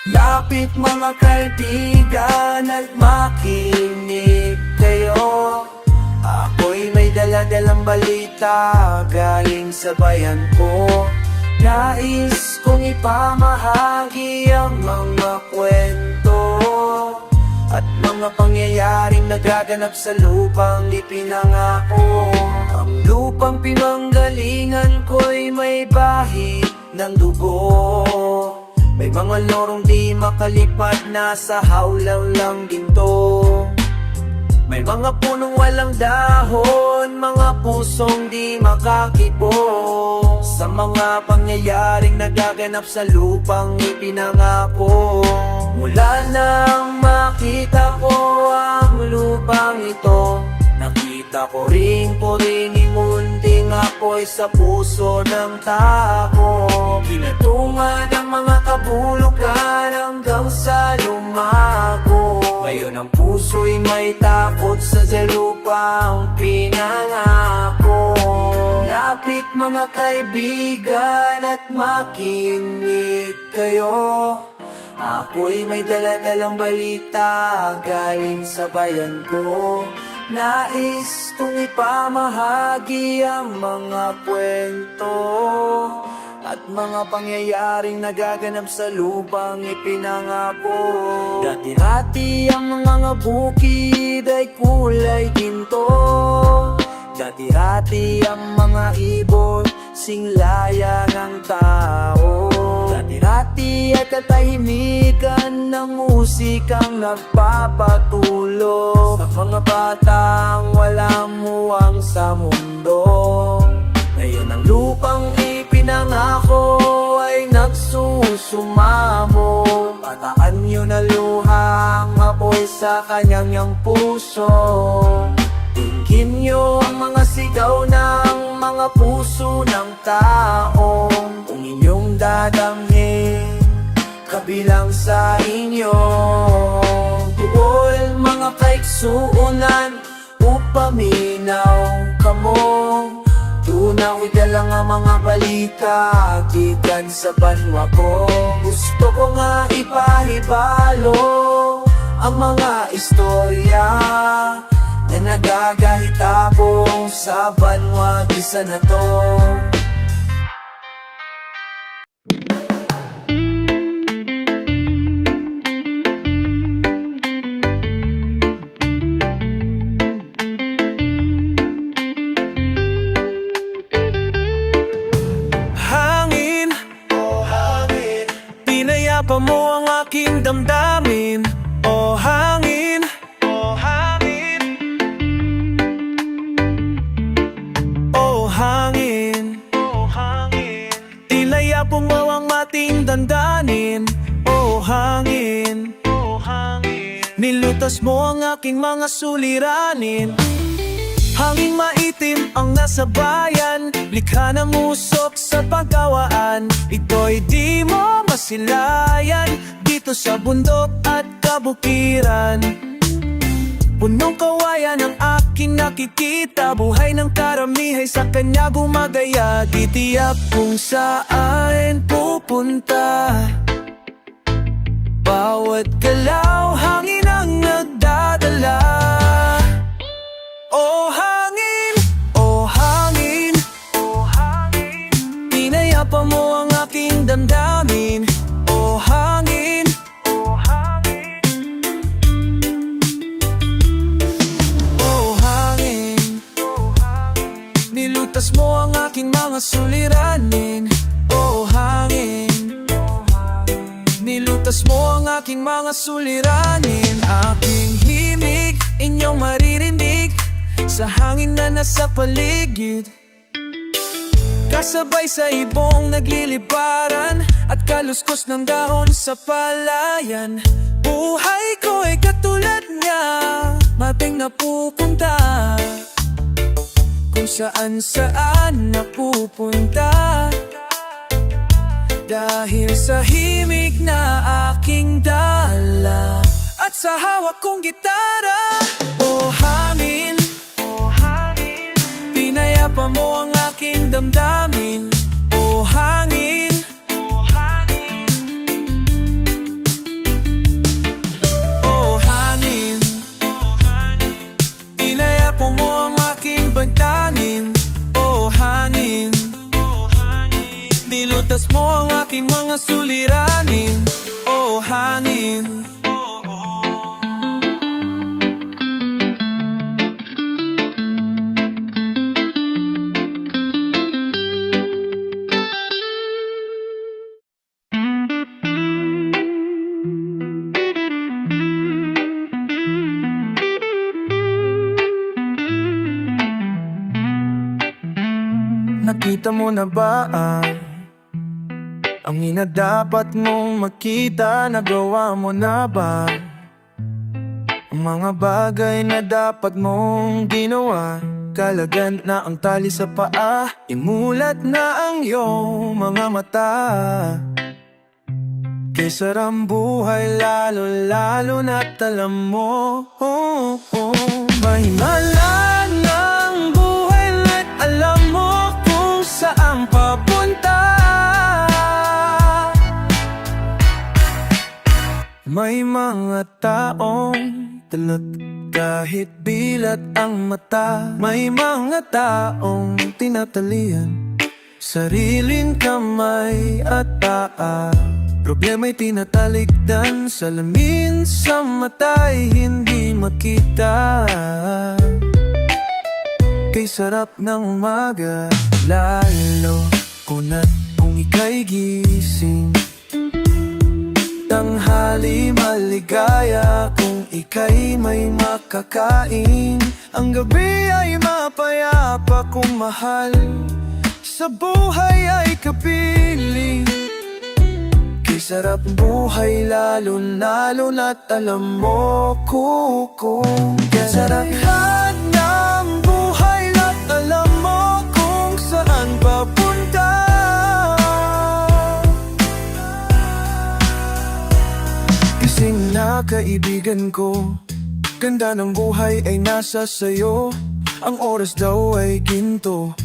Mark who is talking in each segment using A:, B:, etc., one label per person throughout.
A: Lapit mga kaibigan at makinig kayo. Ako'y may dala-dalang balita galing sa bayan ko. Nais kong ipamahagi ang mga kwento at mga pangyayaring nagaganap sa lupang ipinangako. Ang lupang pinanggalingan ko'y may bahid ng dugo. May mga lorong di makalipat na sa hawlang lang ginto. May mga punong walang dahon, mga pusong di makakibo sa mga pangyayaring nagaganap sa lupang ipinangako. Mula nang makita ko ang lupang ito, nakita ko rin munting apoy sa puso ng tao. Kinatungan ang mga kabulukan hanggang sa lumago. Ngayon ang puso'y may takot sa lupang pinangako. Lapit mga kaibigan at makinig kayo. Ako'y may dala-dalang balita galing sa bayan ko. Nais kong ipamahagi ang mga kwento at mga pangyayaring nagaganap sa lupang ipinangako. Dati-dati ang mga bukid ay kulay ginto. Dati-dati ang mga ibon singlaya ng tao. Dati-dati ay katahimikan ng musikang nagpapatulog sa mga batang walang muwang sa mundo. Ngayon ang lupang ipinangako ay nagsusumamo. Pataan nyo na luhang apoy sa kanyang puso. Tingin nyo ang mga sigaw ng mga puso ng tao. Kung inyong dadamhin, kabilang sa inyo. Tuol mga kaiksuunan, upaminaw kamo. Tunaw dalang ang mga balita, gikan sa banwa ko. Gusto ko nga ipahibalo ang mga istorya na nagagahitapong sa banwa bisa na to.
B: Hangin, oh hangin, pinayapa mo ang aking damdamin. Oh hangin, oh hangin, oh hangin, oh hangin, tinayapa mo ang ating dandanin. Oh hangin, oh hangin, nilutas mo ang aking mga suliranin. Hanging maitim ang nasa bayan, likha ng usok sa pagkawaan. Ito'y di mo masilayan dito sa bundok at kabukiran. Punong kawayan ang aking nakikita, buhay ng karamihay sa kanya gumagaya. Titiyak kung saan pupunta, bawat galaw hangin ang nagdadala. Oh hangin, oh hangin, oh hangin, pinayapa mo ang aking damdamin. Oh hangin, oh hangin, oh hangin, oh hangin, nilutas mo ang aking mga suliranin. Oh hangin, oh hangin, nilutas mo ang aking mga suliranin. Aking himig, inyong maririnig sa hangin na nasa paligid, kasabay sa ibong nagliliparan at kaluskos ng dahon sa palayan. Buhay ko ay katulad niya, mating napupunta kung saan napupunta. Dahil sa himig na aking dala at sa hawak kong gitara. Oh hangin, pinayapa mo ang aking damdamin. Oh hangin, Ligtas mo ang aking mga suliranin, oh hanin.
A: Nakita mo na ba ang dapat mong makita? Nagawa mo na ba ang mga bagay na dapat mong ginawa? Kalagan na ang tali sa paa, imulat na ang iyong mga mata. Kaysa ram buhay lalo na't alam mo, may malan ng buhay na't alam mo kung saan papunta. May mga taong talot kahit bilat ang mata. May mga taong tinatalian sariling kamay at paa. Problema'y tinatalikdan, salamin sa mata'y hindi makita. Kay sarap ng umaga, lalo kung ika'y gising. Tanghali maligaya kung ika'y may makakain. Ang gabi ay mapayapa kung mahal sa buhay ay kapiling. Kay sarap buhay lalo na't alam mo kung sarap ng buhay na't alam mo kung saan papunta. Kasing na kaibigan ko, ganda ng buhay ay nasa sayo. Ang oras daw ay ginto,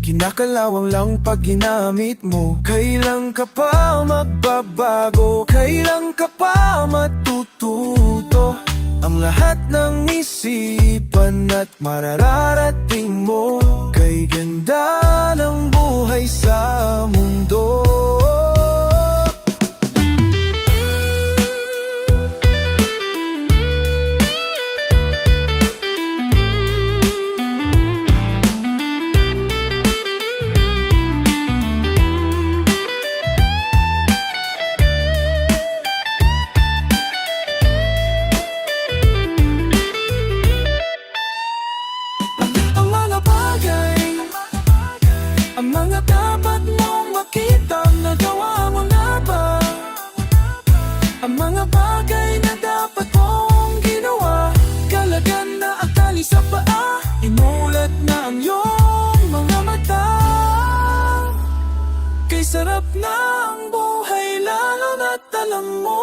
A: kinakalawang lang pag ginamit mo. Kailan ka pa magbabago? Kailan ka pa matututo? Ang lahat ng isipan at mararating mo. Kay ganda ng buhay sa mundo. Ang mga dapat mong makita, nagawa mo na ba? Ang mga bagay na dapat mong ginawa, kalagan na ang tali sa paa, imulat na ang iyong mga mata. Kay sarap na ang buhay lalo na't alam mo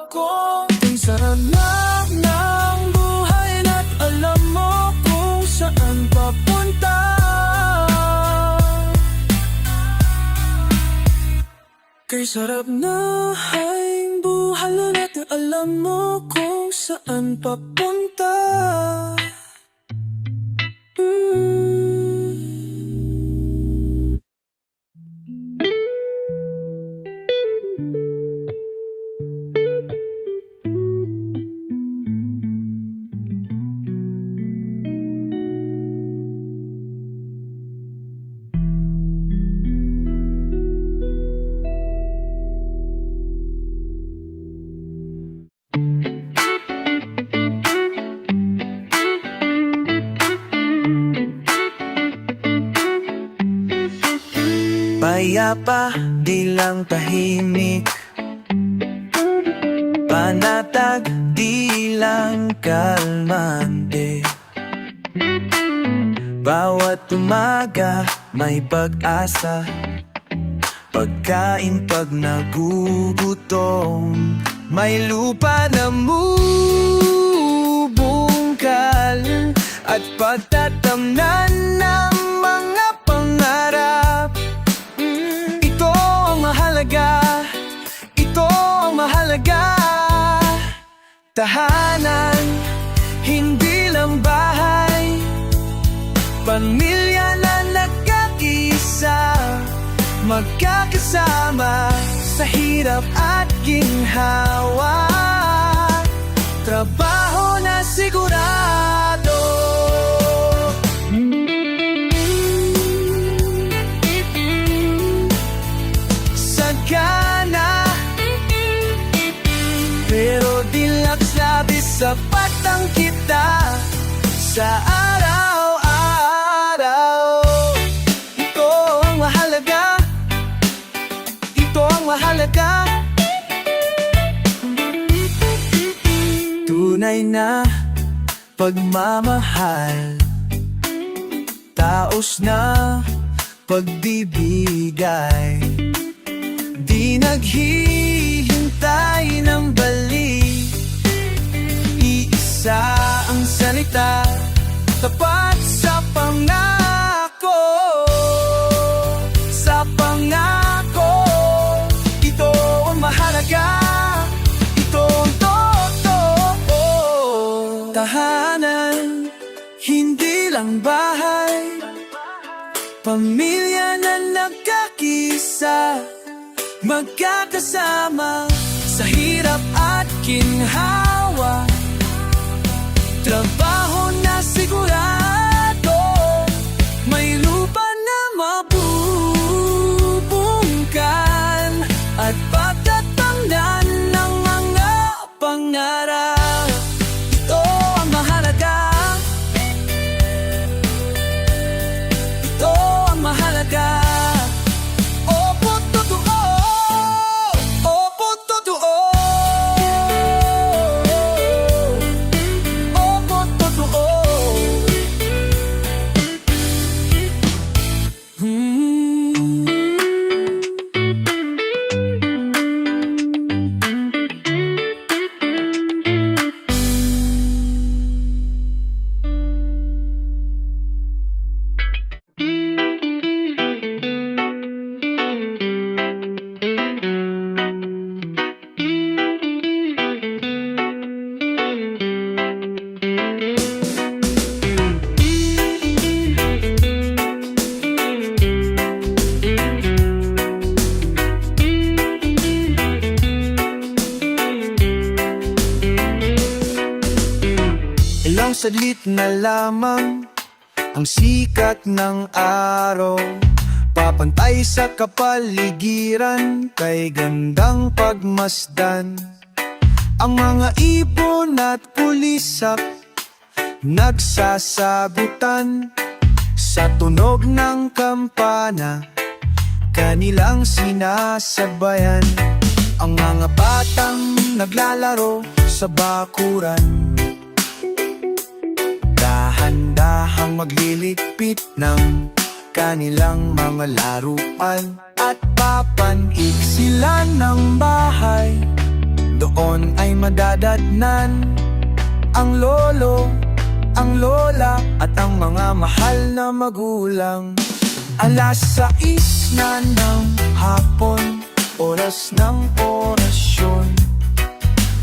A: kung sarap lang ng buhay na't alam mo kung saan papunta. Kay sarap na ang buhay natin, alam mo kung saan papunta. Payapa, di lang tahimik. Panatag, di lang kalmante. Bawat umaga may pag-asa. Pagkain pag nagugutom. May lupa na mubungkal at pagtatamnan ng mga pangarap. Ito ang mahalaga, ito ang mahalaga. Tahanan, hindi lang bahay. Pamilya na nagkaisa,
B: magkakasama sa hirap at ginhawa. Trabaho na sigurado. Sagana, pero di labis sapat ang kita sa araw-araw. Ito ang mahalaga, ito ang mahalaga. Tunay na pagmamahal, taos na pagbibigay, di naghihintay ng balik. Iisa ang salita, tapat sa pangako. Sa pangako, ito ang mahalaga, ito ang totoo. Tahanan, hindi lang bahay, pamilya na nagkakisa, magkakasama sa hirap at ginhawa. Trabaho na sigurado, may lupa na mabubungkan, at pagtatangnan ng mga pangarap. Ito ang mahalaga, ito ang mahalaga. Opo, totoo. Opo, totoo. Opo, totoo. Ilang saglit na lamang ang sikat ng araw, papantay sa kapaligiran, kay gandang pagmasdan. Ang mga ibon at pulisak nagsasagutan sa tunog ng kampana, kanilang sinasabayan. Ang mga batang naglalaro sa bakuran, dahan-dahang magliligpit ng kanilang mga laruan, at papanik sila ng bahay. Doon ay madadatnan ang lolo, ang lola, at ang mga mahal na magulang. Alas 6 na ng hapon, oras ng orasyon.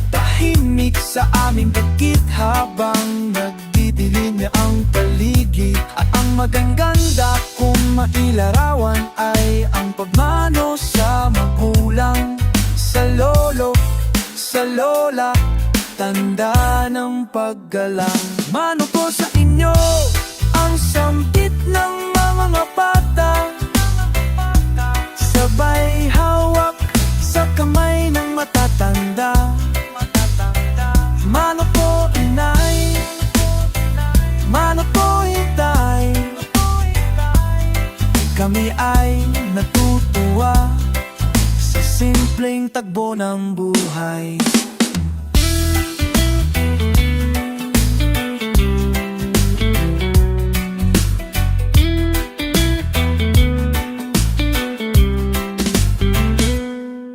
B: Tahimik sa aming bakit habang nagdidilim na ang paligid, at ang magaganda kung mailarawan ay ang pagmano sa magulang, sa lolo, sa lola, tanda ng paggalang. Mano po sa inyo ang sambit ng mga bata, sabay hawak sa kamay ng matatanda. Mano po inay, mano po itay, kami ay natutuwa sa simpleng tagbo ng buhay.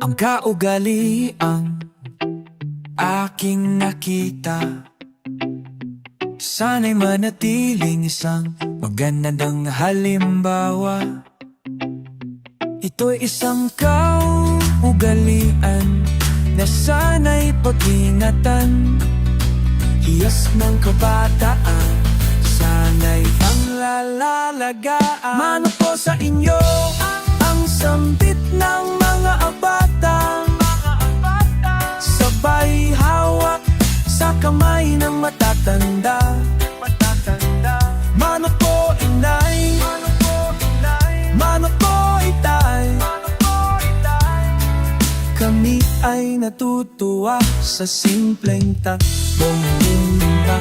B: Ang kaugaliang aking nakita, sana'y manatiling isang magandang halimbawa. Ito'y isang kaugalian na sana'y pag-ingatan, hiyas ng kabataan, sana'y panglalalagaan. Mano po sa inyo ang sambit ng mga abata, sabay hawak sa kamay ng matatanda. Mano po inay, mano po itay, kami ay natutuwa sa simpleng takbong lumba.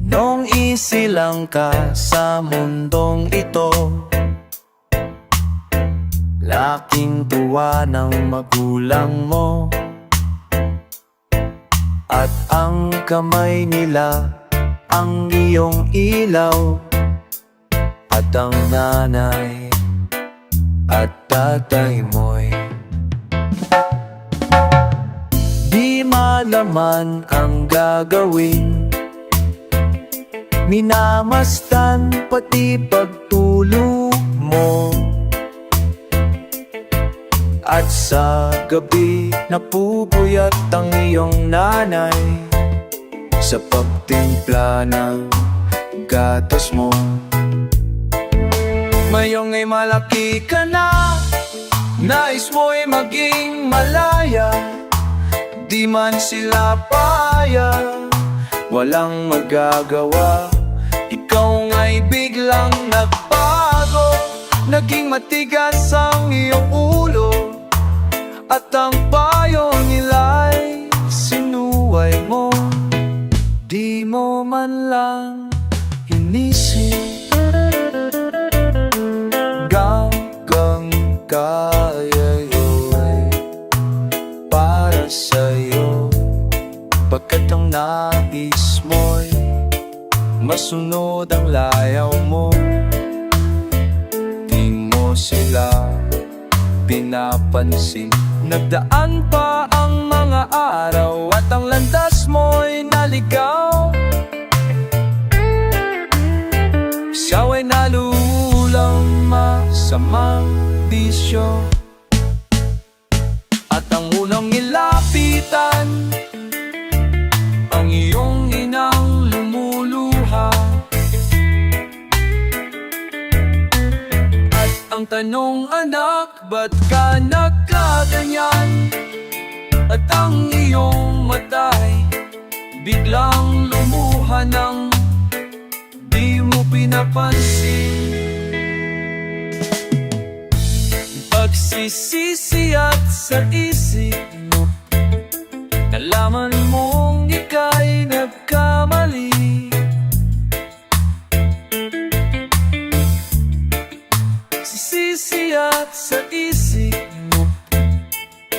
B: Nung isilang ka sa mundong ito, laking tuwa ng magulang mo, at ang kamay nila ang iyong ilaw, at ang nanay at tatay mo'y di malaman ang gagawin. Minamastan pati pagtulog mo, at sa gabi napupuyat ang iyong nanay sa pagtimpla ng gatas mo. Mayong ay malaki ka na, nais mo'y maging malaya, di man sila paya, walang magagawa. Ikaw nga'y biglang nagbago, naging matigas ang iyong ulo, at ang payo nila'y sinuway mo. Di mo man lang inisip, hanggang kaya yo'y para sa'yo, pagkat ang nais mo'y masunod ang layaw mo. Di mo sila pinapansin. Nagdaan pa ang mga araw at ang landas mo'y naligaw. Siya'y nalulang masamang bisyo, at ang unang nilapitan ang iyong inang lumuluha, at ang tanong, anak, ba't ka nagkaganyan? At ang iyong mata'y biglang lumuha nang di mo pinapansin. Pagsisisi at sa isip mo, nalaman mong ika'y nagkamali. Sisisi at sa isip mo,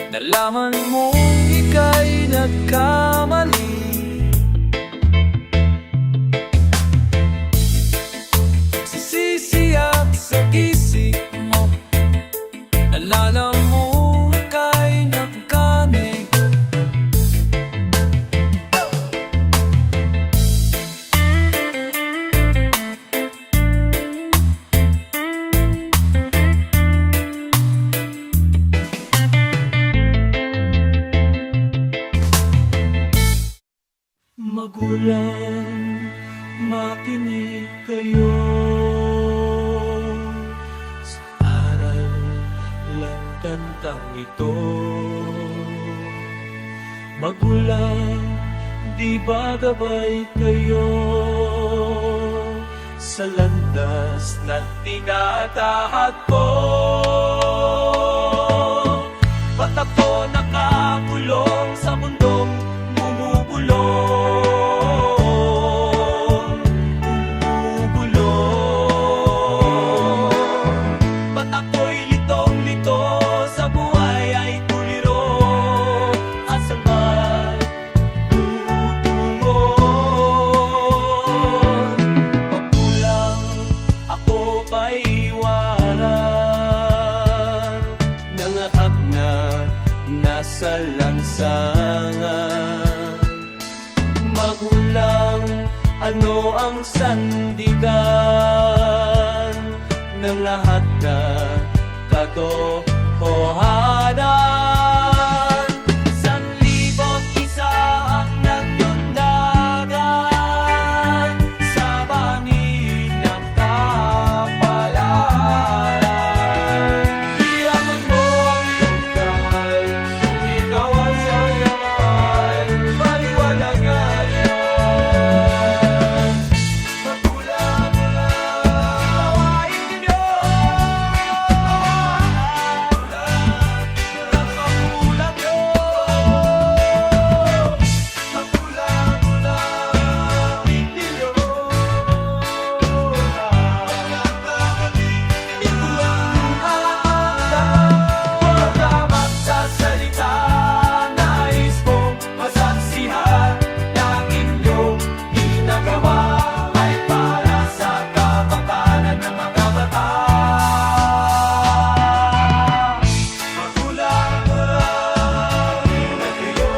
B: nalaman mong ika'y nagkamali. Sisisi at sa isip mo, nalaman mong ika'y nagkamali. Magulang, makinig kayo sa aral lang kantang ito. Magulang, di ba gabay kayo sa landas na tinatahak ko? Ba't ako nakakulong sa mundong bumubulong? Ba't ako'y litong-lito sa buhay ay tuliro? Asan ba tutungon? Magulang, ako ba'y iwanan?
A: alansangan. Magulang, ano ang sandigan ng lahat na katotohanan? 1,001 ang nagyundagan sa bangin ng kapalaran. Iyaman mo ang lokal, kung ikaw ang sayaman, paliwanagan yan. Magulang mo lang, gawain ninyo. Magulang nyo. Magulang mo lang, hindi nyo. Huwag ka magsasalita, nais mong masaksihan ng inyong ginagawa ay para sa kapakanan ng mga bata. Magulang mo lang, ingat kayo.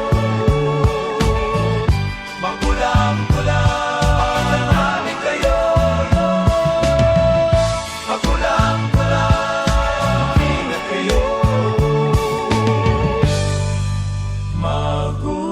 A: Magulang mo lang, mahalin kayo. Magulang mo lang, ingat kayo. Magulang.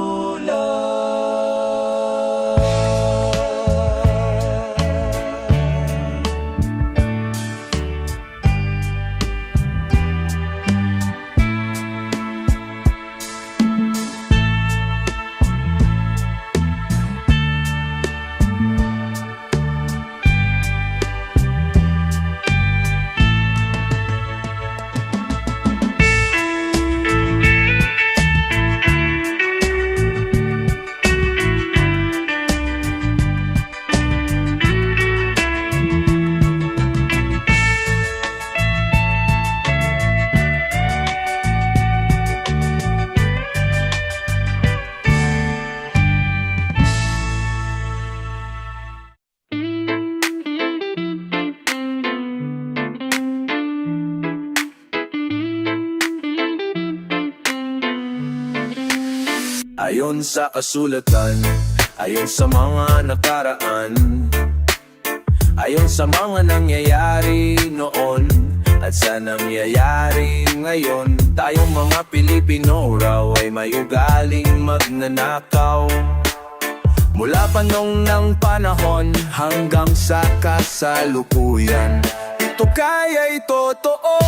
A: Ayon sa kasulatan, ayon sa mga nakaraan, ayon sa mga nangyayari noon at sa nangyayari ngayon, tayong mga Pilipino raw ay may ugaling magnanakaw. Mula pa nung ng panahon hanggang sa kasalukuyan, ito kaya'y totoo,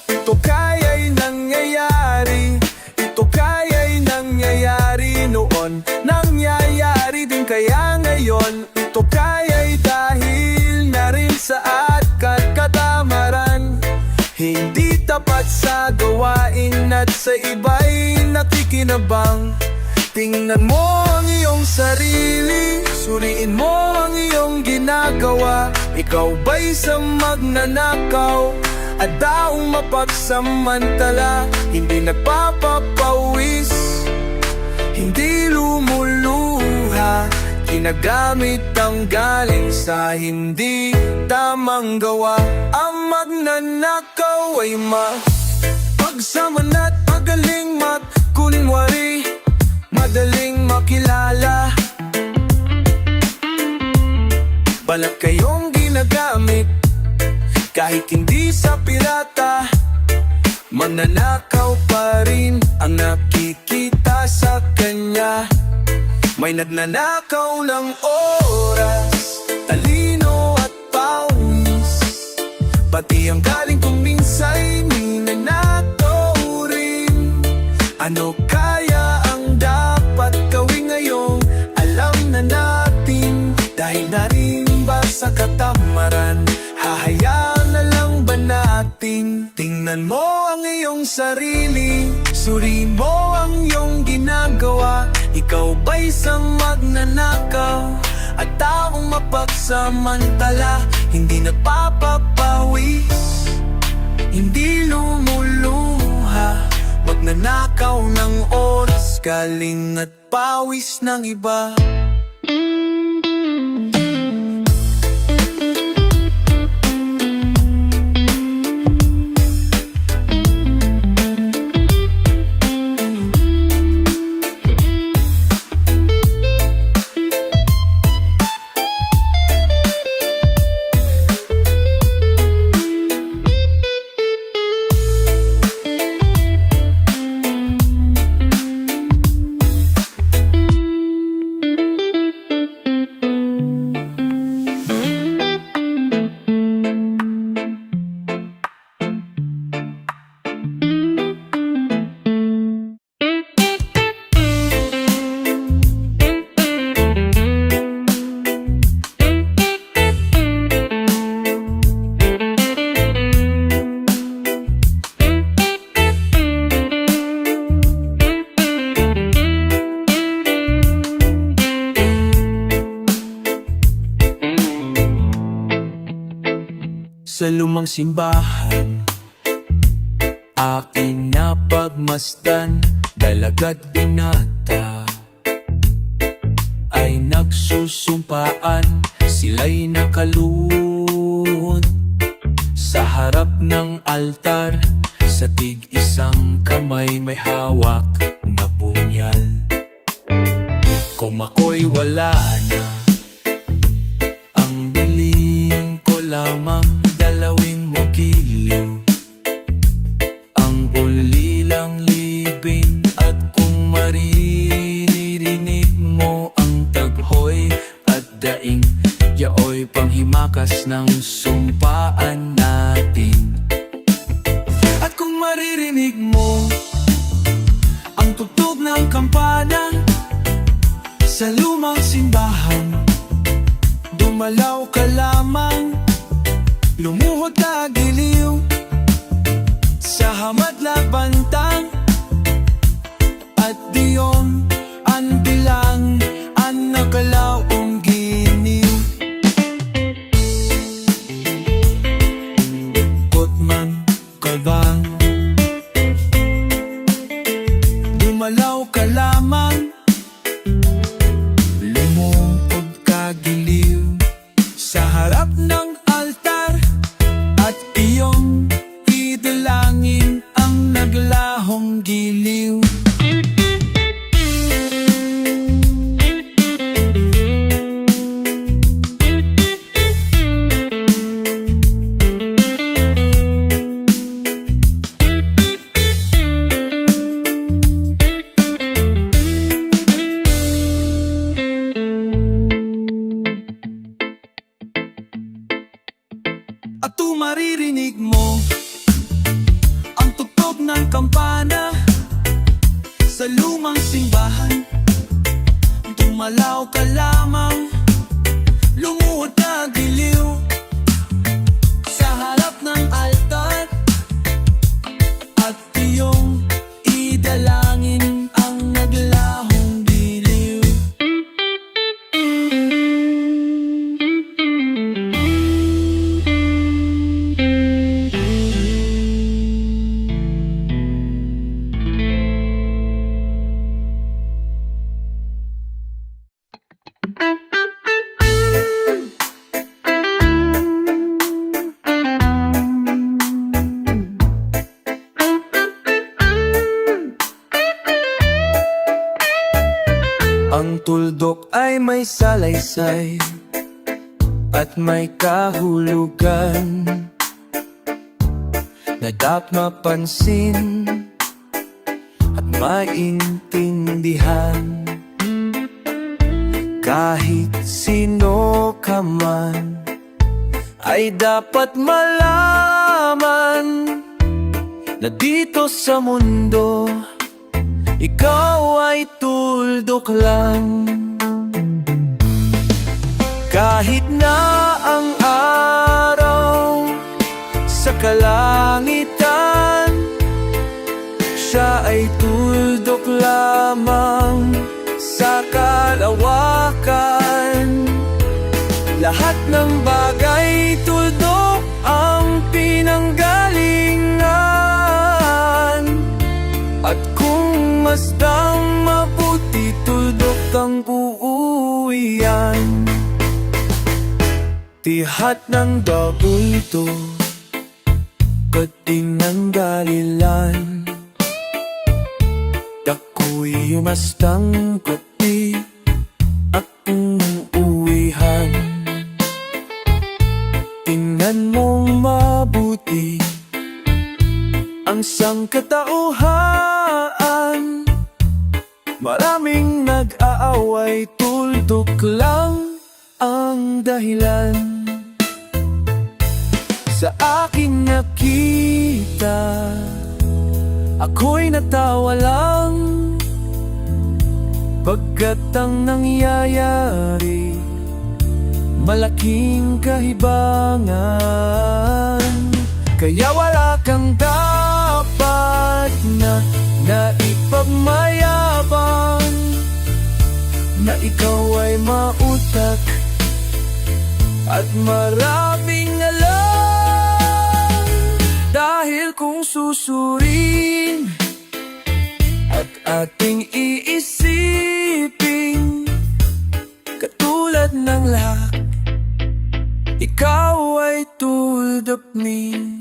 A: ito kaya'y nangyayari, ito kaya'y nangyayari noon, nangyayari din kaya ngayon. Ito kaya'y dahil na rin sa katamaran, hindi tapat sa gawain at sa iba'y nakikinabang. Tingnan mo ang iyong sarili, suriin mo ang iyong ginagawa. Ikaw ba'y sa magnanakaw at daong mapagsamantala, hindi nagpapapawis, hindi lumuluha, ginagamit ang galing sa hindi tamang gawa. Ang magnanakaw ay mapagsaman at magaling magkunwari, madaling makilala. Balat kayong ginagamit kahit hindi sa pirata, magnanakaw pa rin ang nakikita sa kanya. May nagnanakaw ng oras, talino at pawis, pati ang galing kung minsa'y ninanakaw rin. Ano kaya ang dapat gawin ngayong alam na natin? Dahil na rin ba sa katamaran, hahayaan na lang ba natin? Tingnan mo ang iyong sarili, suriin mo ang iyong ginagawa. Ikaw ba'y sa magnanakaw at taong mapagsamantala, hindi nagpapapawis, hindi lumuluha, magnanakaw ng oras, galing at pawis ng iba.
B: sa lumang simbahan. Aking napagmasdan, dalaga't binata ay nagsusumpaan. Sila'y nakaluhod sa harap ng altar. Sa tig-isang kamay may hawak na punyal. Kung ako'y wala na, ang biling ko lamang dalawin mo giliw. Ang ulilang libin, at kung maririnig mo ang taghoy at daing, yaoy panghimakas ng sumpaan natin. At kung maririnig mo ang tugtog ng kampana sa lumang simbahan, dumalaw ka lamang, lumuhod ka giliw sa hamadla bantang, at diyon ang bilang ang nakalaong giniw. Kutman kalbang, dumalaw ka lamang, lumungkod ka giliw sa harap ng altar, at iyong idalangin ang naglahong giliw. At kung maririnig mo ang tugtog ng kampana sa lumang simbahan, dumalaw ka lamang, lumuhod ka giliw sa harap ng altar, at iyong idalangin ang naglahong giliw. Ang tuldok ay may salaysay at may kahulugan na dapat mapansin at maintindihan. Kahit sino ka man ay dapat malaman na dito sa mundo ikaw ay tuldok lang. Kahit na ang araw sa kalangitan, siya ay tuldok lamang sa kalawakan. Lahat ng bagay tuldok ang pinanggalingan, at kung masdang mabuti, tuldok ang uuwian. Tihat ng dabulto, kating ng galilan, dako'y masdang kuti akong uwihan. Tingnan mong mabuti ang sangkatauhan, maraming nag-aaway, tuldok lang ang dahilan. Sa aking nakita, ako'y natawa lang, pagkat ang nangyayari malaking kahibangan. Kaya wala kang dapat na ipagmayabang, na ikaw ay mautak at maraming alam. mong susurin at ating iisipin. Katulad ng lahat, ikaw ay tuldok min.